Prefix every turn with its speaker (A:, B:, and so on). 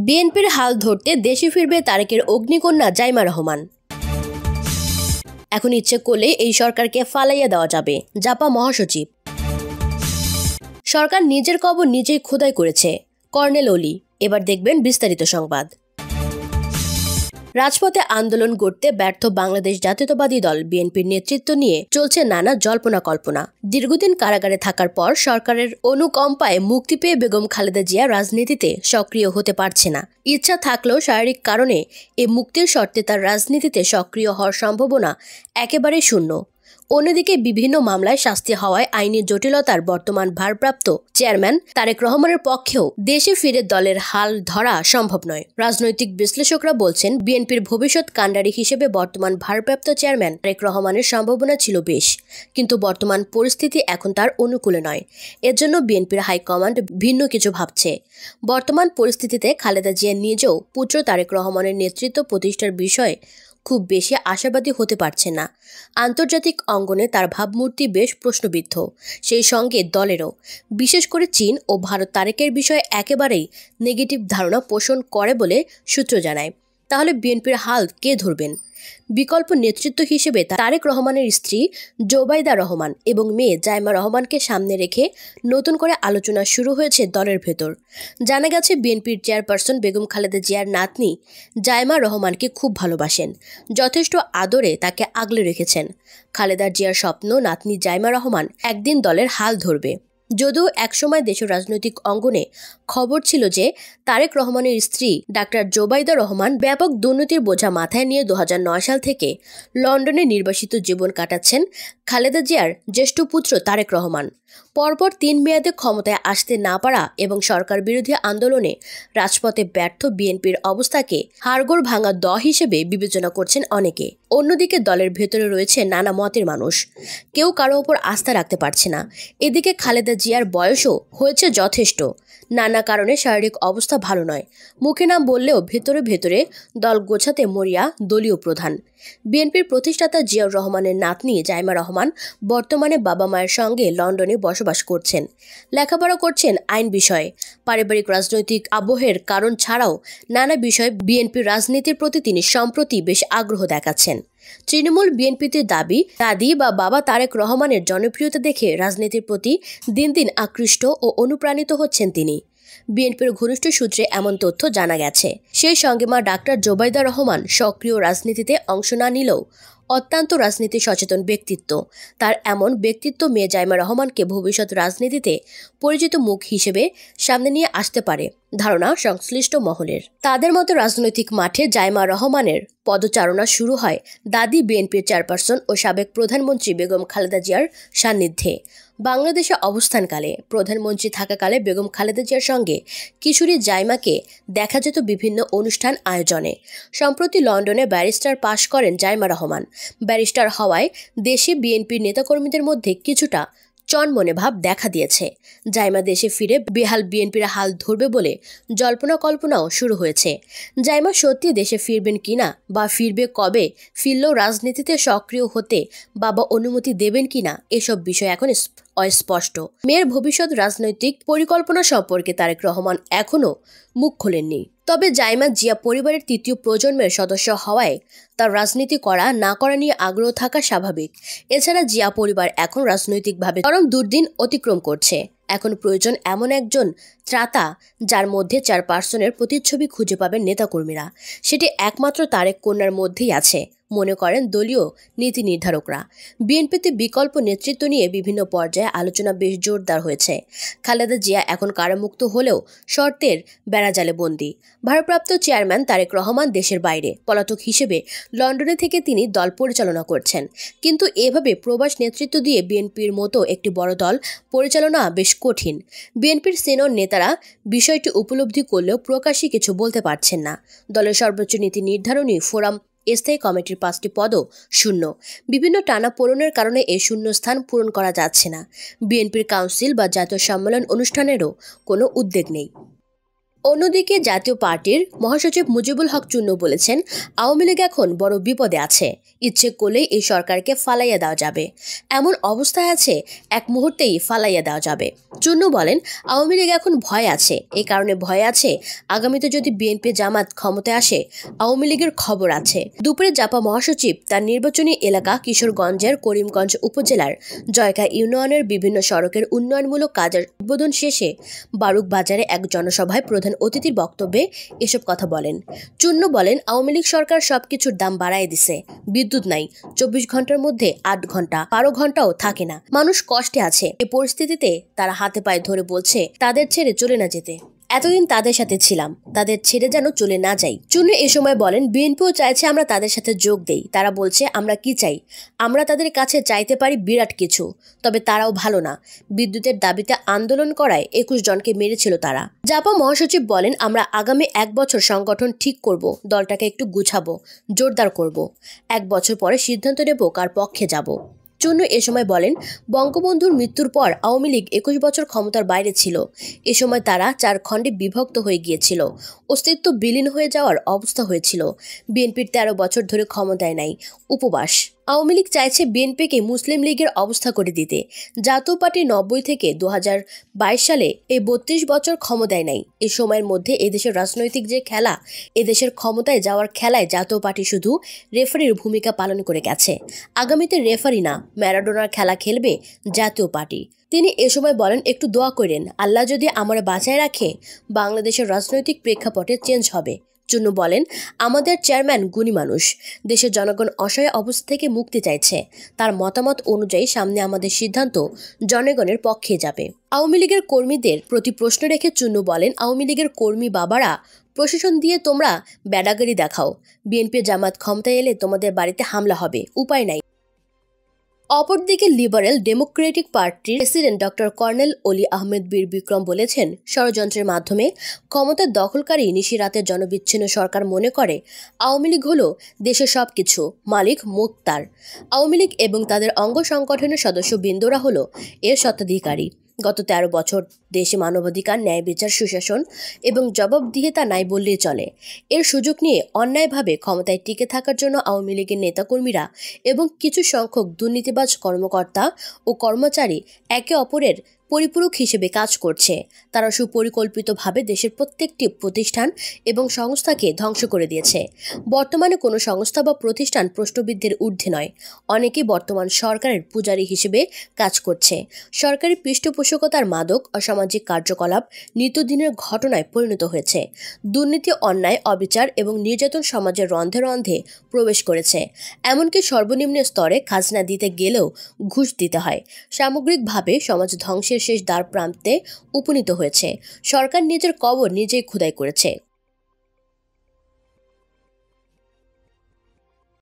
A: বিএনপির হাল ধরতে দেশে ফিরবে তারেকের অগ্নিকন্যা জাইমা রহমান। এখন ইচ্ছে করলে এই সরকারকে ফালাইয়া দেওয়া যাবে, জাপা মহাসচিব। সরকার নিজের কবর নিজেই খোদাই করেছে, কর্নেল অলি। এবার দেখবেন বিস্তারিত সংবাদ। রাজপথে আন্দোলন গড়তে ব্যর্থ বাংলাদেশ জাতীয়তাবাদী দল বিএনপির নেতৃত্ব নিয়ে চলছে নানা জল্পনা কল্পনা। দীর্ঘদিন কারাগারে থাকার পর সরকারের অনুকম্পায় মুক্তি পেয়ে বেগম খালেদা জিয়া রাজনীতিতে সক্রিয় হতে পারছে না। ইচ্ছা থাকলেও শারীরিক কারণে এ মুক্তির শর্তে তার রাজনীতিতে সক্রিয় হওয়ার সম্ভাবনা একেবারেই শূন্য। অন্যদিকে বিভিন্ন মামলায় শাস্তি হওয়ায় আইনি জটিলতার বর্তমান ভারপ্রাপ্ত চেয়ারম্যান তারেক রহমানের পক্ষেও দেশে ফিরে দলের হাল ধরা সম্ভব নয়। রাজনৈতিক বিশ্লেষকরা বলছেন, বিএনপির ভবিষ্যৎ কাণ্ডারি হিসেবে বর্তমান ভারপ্রাপ্ত চেয়ারম্যান তারেক রহমানের সম্ভাবনা ছিল বেশ, কিন্তু বর্তমান পরিস্থিতি এখন তার অনুকূলে নয়। এর জন্য বিএনপির হাইকমান্ড ভিন্ন কিছু ভাবছে। বর্তমান পরিস্থিতিতে খালেদা জিয়া নিজেও পুত্র তারেক রহমানের নেতৃত্ব প্রতিষ্ঠার বিষয়ে খুব বেশি আশাবাদী হতে পারছে না। আন্তর্জাতিক অঙ্গনে তার ভাবমূর্তি বেশ প্রশ্নবিদ্ধ, সেই সঙ্গে দলেরও। বিশেষ করে চীন ও ভারত তারেকের বিষয়ে একেবারেই নেগেটিভ ধারণা পোষণ করে বলে সূত্র জানায়। তাহলে বিএনপির হাল কে ধরবেন? বিকল্প নেতৃত্ব হিসেবে তারেক রহমানের স্ত্রী জোবাইদা রহমান এবং মেয়ে জাইমা রহমানকে সামনে রেখে নতুন করে আলোচনা শুরু হয়েছে দলের ভেতর। জানা গেছে, বিএনপির চেয়ারপারসন বেগম খালেদা জিয়ার নাতনি জাইমা রহমানকে খুব ভালোবাসেন, যথেষ্ট আদরে তাকে আগলে রেখেছেন। খালেদা জিয়ার স্বপ্ন নাতনি জাইমা রহমান একদিন দলের হাল ধরবে। যদিও একসময় দেশের রাজনৈতিক অঙ্গনে খবর ছিল যে তারেক রহমানের স্ত্রী ডাক্তার জোবাইদা রহমান ব্যাপক দুর্নীতির বোঝা মাথায় নিয়ে 2009 সাল থেকে লন্ডনে নির্বাসিত জীবন কাটাচ্ছেন খালেদা জিয়ার জ্যেষ্ঠ পুত্র তারেক রহমান। পরপর 3 মেয়াদে ক্ষমতায় আসতে না পারা এবং সরকার বিরোধী আন্দোলনে রাজপথে ব্যর্থ বিএনপির অবস্থাকে হাড়গোড় ভাঙা হিসেবে বিবেচনা করছেন অনেকে। অন্যদিকে দলের ভেতরে রয়েছে নানা মতের মানুষ, কেউ কারো ওপর আস্থা রাখতে পারছে না। এদিকে খালেদা জিয়ার বয়সও হয়েছে যথেষ্ট, নানা কারণে শারীরিক অবস্থা ভালো নয়। মুখে নাম বললেও ভেতরে ভেতরে দল গোছাতে মরিয়া দলীয় প্রধান। বিএনপির প্রতিষ্ঠাতা জিয়াউর রহমানের নাতনি জাইমা রহমান বর্তমানে বাবা মায়ের সঙ্গে লন্ডনে বসবাস করছেন, লেখাপড়া করছেন আইন বিষয়ে। পারিবারিক রাজনৈতিক আবহের কারণ ছাড়াও নানা বিষয়ে বিএনপির রাজনীতির প্রতি তিনি সম্প্রতি বেশ আগ্রহ দেখাচ্ছেন। তৃণমূল বিএনপিতে দাদি বা বাবা তারেক রহমানের জনপ্রিয়তা দেখে রাজনীতির প্রতি দিন দিন আকৃষ্ট ও অনুপ্রাণিত হচ্ছেন তিনি। বিএনপির ঘনিষ্ঠ সূত্রে এমন তথ্য জানা গেছে। সেই সঙ্গে মা ডাক্তার জোবাইদা রহমান সক্রিয় রাজনীতিতে অংশ না নিলেও অত্যন্ত রাজনীতি সচেতন ব্যক্তিত্ব। তার এমন ব্যক্তিত্ব মেয়ে জাইমা রহমানকে ভবিষ্যৎ রাজনীতিতে পরিচিত মুখ হিসেবে সামনে নিয়ে আসতে পারে ধারণা সংশ্লিষ্ট মহলের। তাদের মতো রাজনৈতিক মাঠে জাইমা রহমানের পদচারণা শুরু হয় দাদি বিএনপির চেয়ারপারসন ও সাবেক প্রধানমন্ত্রী বেগম খালেদা জিয়ার সান্নিধ্যে। বাংলাদেশে অবস্থানকালে প্রধানমন্ত্রী থাকাকালে বেগম খালেদা জিয়ার সঙ্গে কিশোরী জাইমাকে দেখা যেত বিভিন্ন অনুষ্ঠান আয়োজনে। সম্প্রতি লন্ডনে ব্যারিস্টার পাশ করেন জাইমা রহমান। ব্যারিস্টার হওয়ায় দেশে বিএনপির নেতাকর্মীদের মধ্যে কিছুটা চনমনে ভাব দেখা দিয়েছে। জাইমা দেশে ফিরে বেহাল বিএনপির হাল ধরবে বলে জল্পনা কল্পনাও শুরু হয়েছে। জাইমা সত্যি দেশে ফিরবেন কিনা বা ফিরবে কবে, ফিরলেও রাজনীতিতে সক্রিয় হতে বাবা অনুমতি দেবেন কিনা, এসব বিষয় এখন অস্পষ্ট। মেয়ের ভবিষ্যৎ রাজনৈতিক পরিকল্পনা সম্পর্কে তারেক রহমান এখনও মুখ খোলেননি। তবে জাইমা জিয়া পরিবারের 3য় প্রজন্মের সদস্য হওয়ায় তার রাজনীতি করা না করা নিয়ে আগ্রহ থাকা স্বাভাবিক। এছাড়া জিয়া পরিবার এখন রাজনৈতিকভাবে চরম দুর্দিন অতিক্রম করছে। এখন প্রয়োজন এমন একজন ত্রাতা যার মধ্যে চেয়ারপারসনের প্রতিচ্ছবি খুঁজে পাবেন নেতাকর্মীরা। সেটি একমাত্র তারেক কন্যার মধ্যেই আছে, মনে করেন দলীয় নীতি নির্ধারকরা। বিএনপিতে বিকল্প নেতৃত্ব নিয়ে বিভিন্ন পর্যায়ে আলোচনা বেশ জোরদার হয়েছে। খালেদা জিয়া এখন কারামুক্ত হলেও শর্তের বেড়াজালে বন্দী। ভারপ্রাপ্ত চেয়ারম্যান তারেক রহমান দেশের বাইরে পলাতক হিসেবে লন্ডনে থেকে তিনি দল পরিচালনা করছেন। কিন্তু এভাবে প্রবাস নেতৃত্ব দিয়ে বিএনপির মতো একটি বড় দল পরিচালনা বেশ কঠিন। বিএনপির সিনিয়র নেতারা বিষয়টি উপলব্ধি করলেও প্রকাশ্যে কিছু বলতে পারছেন না। দলের সর্বোচ্চ নীতি নির্ধারণী ফোরাম স্থায়ী কমিটির 5টি পদও শূন্য। বিভিন্ন টানাপোড়েনের কারণে এই শূন্য স্থান পূরণ করা যাচ্ছে না। বিএনপির কাউন্সিল বা জাতীয় সম্মেলন অনুষ্ঠানেরও কোনো উদ্যোগ নেই। অন্যদিকে জাতীয় পার্টির মহাসচিব মুজিবুল হক চুন্নু বলেছেন, আওয়ামী লীগ এখন বড় বিপদে আছে, ইচ্ছে করলেই এই সরকারকে ফালাইয়া দেওয়া যাবে, এমন অবস্থায় আছে এক মুহূর্তেই ফালাইয়া দেওয়া যাবে। চুন্নু বলেন, আওয়ামী লীগ এখন ভয় আছে, এই কারণে ভয় আছে আগামীতে যদি বিএনপি জামাত ক্ষমতায় আসে আওয়ামী লীগের খবর আছে। দুপুরে জাপা মহাসচিব তার নির্বাচনী এলাকা কিশোরগঞ্জের করিমগঞ্জ উপজেলার জয়কা ইউনিয়নের বিভিন্ন সড়কের উন্নয়নমূলক কাজের উদ্বোধন শেষে বারুক বাজারে এক জনসভায় প্রধান অতিথির বক্তব্যে এসব কথা বলেন। চুন্নু বলেন, আওয়ামী লীগ সরকার সবকিছুর দাম বাড়ায় দিছে, বিদ্যুৎ নাই, 24 ঘন্টার মধ্যে 8 ঘন্টা 12 ঘন্টাও থাকে না, মানুষ কষ্টে আছে। এ পরিস্থিতিতে তারা হাতে পায়ে ধরে বলছে তাদের ছেড়ে চলে না যেতে, এতদিন তাদের সাথে ছিলাম, তাদের ছেড়ে যেন চলে না যাই। চুন্নু এ সময় বলেন, বিএনপিও চাইছে আমরা তাদের সাথে যোগ দেই, তারা বলছে আমরা কি চাই, আমরা তাদের কাছে চাইতে পারি বিরাট কিছু, তবে তারাও ভালো না, বিদ্যুতের দাবিতে আন্দোলন করায় 21 জনকে মেরেছিল তারা। জাপা মহাসচিব বলেন, আমরা আগামী 1 বছর সংগঠন ঠিক করব, দলটাকে একটু গুছাবো, জোরদার করব, 1 বছর পরে সিদ্ধান্ত নেব কার পক্ষে যাব। চুন্নু এ সময় বলেন, বঙ্গবন্ধুর মৃত্যুর পর আওয়ামী লীগ 21 বছর ক্ষমতার বাইরে ছিল, এ সময় তারা 4 খণ্ডে বিভক্ত হয়ে গিয়েছিল, অস্তিত্ব বিলীন হয়ে যাওয়ার অবস্থা হয়েছিল। বিএনপির 13 বছর ধরে ক্ষমতায় নাই, উপবাস। আওয়ামী লীগ চাইছে বিএনপিকে মুসলিম লীগের অবস্থা করে দিতে। জাতীয় পার্টি 90 থেকে 2022 সালে এই 32 বছর ক্ষমতায় নাই। এই সময়ের মধ্যে এদেশের রাজনৈতিক যে খেলা, এদেশের ক্ষমতায় যাওয়ার খেলায় জাতীয় পার্টি শুধু রেফারির ভূমিকা পালন করে গেছে। আগামীতে রেফারি না, ম্যারাডোনার খেলা খেলবে জাতীয় পার্টি। তিনি এ সময় বলেন, একটু দোয়া করেন, আল্লাহ যদি আমরা বাঁচায় রাখে বাংলাদেশের রাজনৈতিক প্রেক্ষাপটে চেঞ্জ হবে। চুন্নু বলেন, আমাদের চেয়ারম্যান গুণী মানুষ, দেশের জনগণ অসহায় অবস্থা থেকে মুক্তি চাইছে, তার মতামত অনুযায়ী সামনে আমাদের সিদ্ধান্ত জনগণের পক্ষে যাবে। আওয়ামী লীগের কর্মীদের প্রতি প্রশ্ন রেখে চুন্নু বলেন, আওয়ামী লীগের কর্মী বাবারা প্রশাসন দিয়ে তোমরা ব্যাডাগিরি দেখাও, বিএনপি জামাত ক্ষমতায় এলে তোমাদের বাড়িতে হামলা হবে, উপায় নাই। অপরদিকে লিবারেল ডেমোক্রেটিক পার্টির প্রেসিডেন্ট ডক্টর কর্নেল অলি আহমেদ বীর বিক্রম বলেছেন, ষড়যন্ত্রের মাধ্যমে ক্ষমতার দখলকারী নিশিরাতের জনবিচ্ছিন্ন সরকার মনে করে আওয়ামী লীগ হল দেশের সবকিছু, মালিক মোক্তার। আওয়ামী লীগ এবং তাদের অঙ্গ সংগঠনের সদস্যবৃন্দরা হল এর স্বত্বাধিকারী। গত 13 বছর দেশে মানবাধিকার, ন্যায় বিচার, সুশাসন এবং জবাবদিহিতা নাই বললেই চলে। এর সুযোগ নিয়ে অন্যায়ভাবে ক্ষমতায় টিকে থাকার জন্য আওয়ামী লীগের নেতাকর্মীরা এবং কিছু সংখ্যক দুর্নীতিবাজ কর্মকর্তা ও কর্মচারী একে অপরের পরিপূরক হিসেবে কাজ করছে। তারা সুপরিকল্পিতভাবে দেশের প্রত্যেকটি প্রতিষ্ঠান এবং সংস্থাকে ধ্বংস করে দিয়েছে। বর্তমানে কোনো সংস্থা বা প্রতিষ্ঠান প্রশ্নবিদ্ধের ঊর্ধ্বে নয়। অনেকেই বর্তমান সরকারের পূজারী হিসেবে কাজ করছে। সরকারি পৃষ্ঠপোষকতার মাদক অসামাজিক কার্যকলাপ নিত্যদিনের ঘটনায় পরিণত হয়েছে। দুর্নীতি, অন্যায়, অবিচার এবং নির্যাতন সমাজের রন্ধে রন্ধে প্রবেশ করেছে। এমনকি সর্বনিম্ন স্তরে খাজনা দিতে গেলেও ঘুষ দিতে হয়। সামগ্রিকভাবে সমাজ ধ্বংসের শেষ দ্বার প্রান্তে উপনীত হয়েছে। সরকার নিজের কবর নিজেই খোদাই করেছে।